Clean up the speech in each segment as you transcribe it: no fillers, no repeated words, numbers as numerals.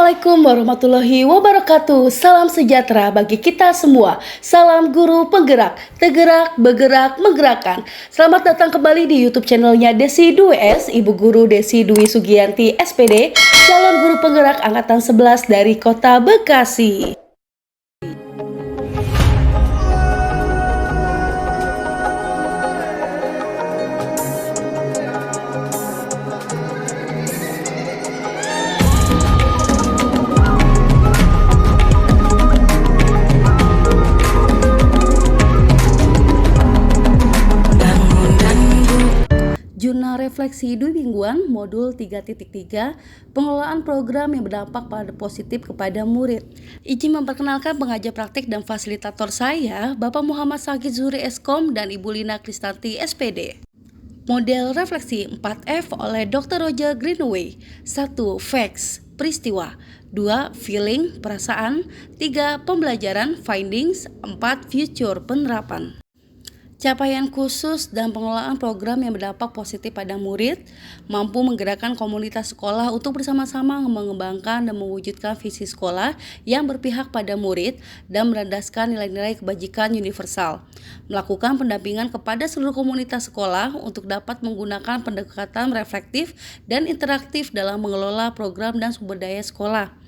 Assalamualaikum warahmatullahi wabarakatuh. Salam sejahtera bagi kita semua. Salam guru penggerak, tergerak, bergerak, menggerakkan. Selamat datang kembali di YouTube channelnya Desi Dwi S, Ibu Guru Desi Dwi Sugianti SPD, calon guru penggerak angkatan 11 dari Kota Bekasi. Jurnal Refleksi Dwi Mingguan Modul 3.3 Pengelolaan Program yang Berdampak pada Positif kepada Murid. Izin memperkenalkan pengajar praktik dan fasilitator saya, Bapak Muhammad Sakit Zuri Eskom dan Ibu Lina Kristanti SPD. Model refleksi 4F oleh Dr. Roger Greenaway. 1. Facts, peristiwa. 2. Feeling, perasaan. 3. Pembelajaran, findings. 4. Future, penerapan. Capaian khusus dan pengelolaan program yang berdampak positif pada murid, mampu menggerakkan komunitas sekolah untuk bersama-sama mengembangkan dan mewujudkan visi sekolah yang berpihak pada murid dan melandaskan nilai-nilai kebajikan universal. Melakukan pendampingan kepada seluruh komunitas sekolah untuk dapat menggunakan pendekatan reflektif dan interaktif dalam mengelola program dan sumber daya sekolah.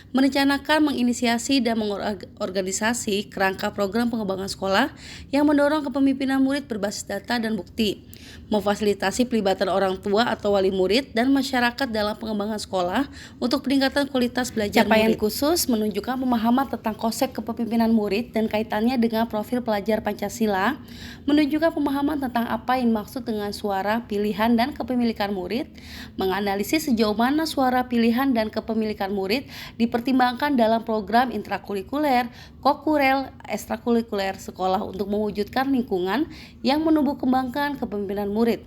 Merencanakan, menginisiasi, dan mengorganisasi kerangka program pengembangan sekolah yang mendorong kepemimpinan murid berbasis data dan bukti, memfasilitasi pelibatan orang tua atau wali murid dan masyarakat dalam pengembangan sekolah untuk peningkatan kualitas belajar Capaian murid. Khusus menunjukkan pemahaman tentang konsep kepemimpinan murid dan kaitannya dengan profil pelajar Pancasila, menunjukkan pemahaman tentang apa yang dimaksud dengan suara, pilihan, dan kepemilikan murid, menganalisis sejauh mana suara, pilihan, dan kepemilikan murid dipertimbangkan dalam program intrakurikuler, kokurel, ekstrakurikuler sekolah untuk mewujudkan lingkungan yang menumbuh kembangkan kepemimpinan murid.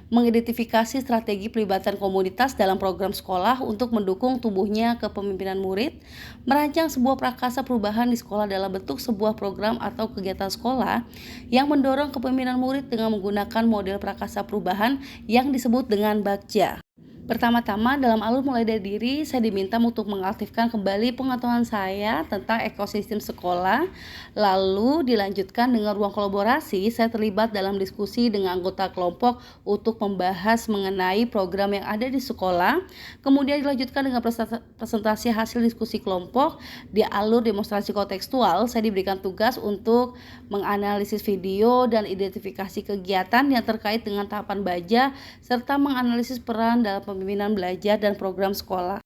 Mengidentifikasi strategi pelibatan komunitas dalam program sekolah untuk mendukung tumbuhnya kepemimpinan murid, merancang sebuah prakarsa perubahan di sekolah dalam bentuk sebuah program atau kegiatan sekolah yang mendorong kepemimpinan murid dengan menggunakan model prakarsa perubahan yang disebut dengan Bagja. Pertama-tama, dalam alur mulai dari diri, saya diminta untuk mengaktifkan kembali pengetahuan saya tentang ekosistem sekolah. Lalu dilanjutkan dengan ruang kolaborasi, saya terlibat dalam diskusi dengan anggota kelompok untuk membahas mengenai program yang ada di sekolah. Kemudian dilanjutkan dengan presentasi hasil diskusi kelompok. Di alur demonstrasi kontekstual, saya diberikan tugas untuk menganalisis video dan identifikasi kegiatan yang terkait dengan tahapan baja, serta menganalisis peran dalam pemimpinan belajar dan program sekolah.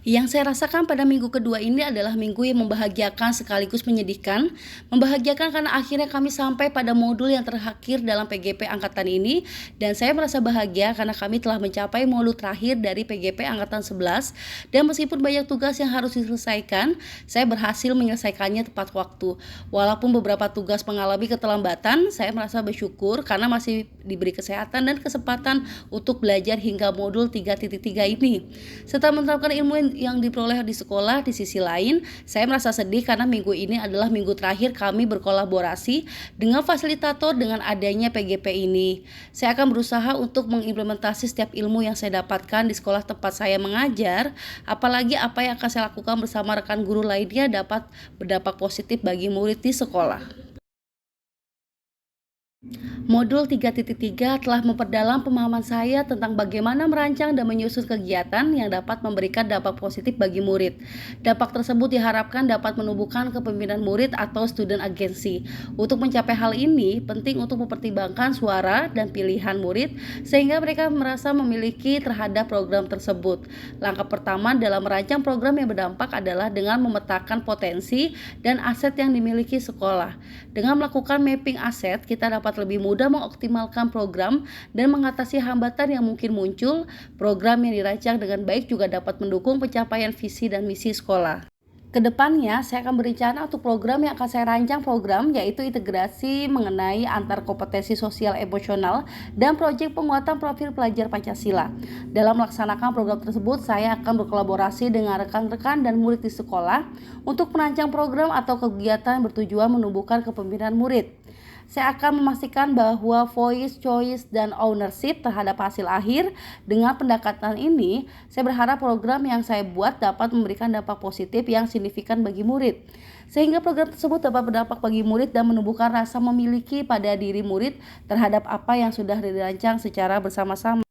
Yang saya rasakan pada minggu kedua ini adalah minggu yang membahagiakan sekaligus menyedihkan. Membahagiakan karena akhirnya kami sampai pada modul yang terakhir dalam PGP angkatan ini, dan saya merasa bahagia karena kami telah mencapai modul terakhir dari PGP angkatan 11, dan meskipun banyak tugas yang harus diselesaikan, saya berhasil menyelesaikannya tepat waktu. Walaupun beberapa tugas mengalami keterlambatan, saya merasa bersyukur karena masih diberi kesehatan dan kesempatan untuk belajar hingga modul 3.3 ini. Setelah menerapkan ilmu yang diperoleh di sekolah, di sisi lain, saya merasa sedih karena minggu ini adalah minggu terakhir kami berkolaborasi dengan fasilitator dengan adanya PGP ini. Saya akan berusaha untuk mengimplementasi setiap ilmu yang saya dapatkan di sekolah tempat saya mengajar, apalagi apa yang akan saya lakukan bersama rekan guru lainnya dapat berdampak positif bagi murid di sekolah. Modul 3.3 telah memperdalam pemahaman saya tentang bagaimana merancang dan menyusun kegiatan yang dapat memberikan dampak positif bagi murid. Dampak tersebut diharapkan dapat menumbuhkan kepemimpinan murid atau student agency. Untuk mencapai hal ini, penting untuk mempertimbangkan suara dan pilihan murid sehingga mereka merasa memiliki terhadap program tersebut. Langkah pertama dalam merancang program yang berdampak adalah dengan memetakan potensi dan aset yang dimiliki sekolah. Dengan melakukan mapping aset, kita dapat lebih mudah mengoptimalkan program dan mengatasi hambatan yang mungkin muncul. Program yang dirancang dengan baik juga dapat mendukung pencapaian visi dan misi sekolah. Kedepannya, saya akan berencana untuk program yang akan saya rancang yaitu integrasi mengenai antar kompetensi sosial emosional dan proyek penguatan profil pelajar Pancasila. Dalam melaksanakan program tersebut, saya akan berkolaborasi dengan rekan-rekan dan murid di sekolah untuk merancang program atau kegiatan yang bertujuan menumbuhkan kepemimpinan murid. Saya akan memastikan bahwa voice, choice, dan ownership terhadap hasil akhir. Dengan pendekatan ini, saya berharap program yang saya buat dapat memberikan dampak positif yang signifikan bagi murid. Sehingga program tersebut dapat berdampak bagi murid dan menumbuhkan rasa memiliki pada diri murid terhadap apa yang sudah dirancang secara bersama-sama.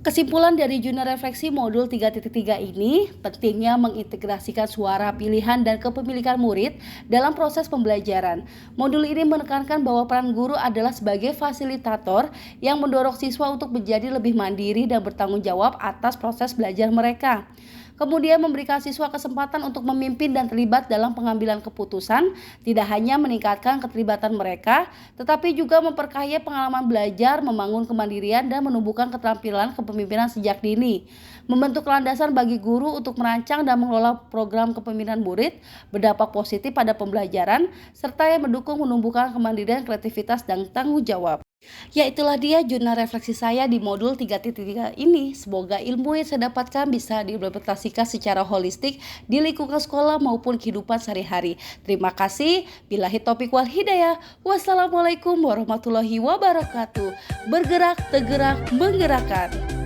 Kesimpulan dari jurnal refleksi modul 3.3 ini, pentingnya mengintegrasikan suara pilihan dan kepemilikan murid dalam proses pembelajaran. Modul ini menekankan bahwa peran guru adalah sebagai fasilitator yang mendorong siswa untuk menjadi lebih mandiri dan bertanggung jawab atas proses belajar mereka. Kemudian memberikan siswa kesempatan untuk memimpin dan terlibat dalam pengambilan keputusan, tidak hanya meningkatkan keterlibatan mereka, tetapi juga memperkaya pengalaman belajar, membangun kemandirian, dan menumbuhkan keterampilan kepemimpinan sejak dini. Membentuk landasan bagi guru untuk merancang dan mengelola program kepemimpinan murid, berdampak positif pada pembelajaran, serta yang mendukung menumbuhkan kemandirian, kreativitas, dan tanggung jawab. Ya, itulah dia jurnal refleksi saya di modul 3.3 ini. Semoga ilmu yang saya dapatkan bisa diimplementasikan secara holistik di lingkungan sekolah maupun kehidupan sehari-hari. Terima kasih. Billahi taufiq wal hidayah. Wassalamualaikum warahmatullahi wabarakatuh. Bergerak, tergerak, menggerakkan.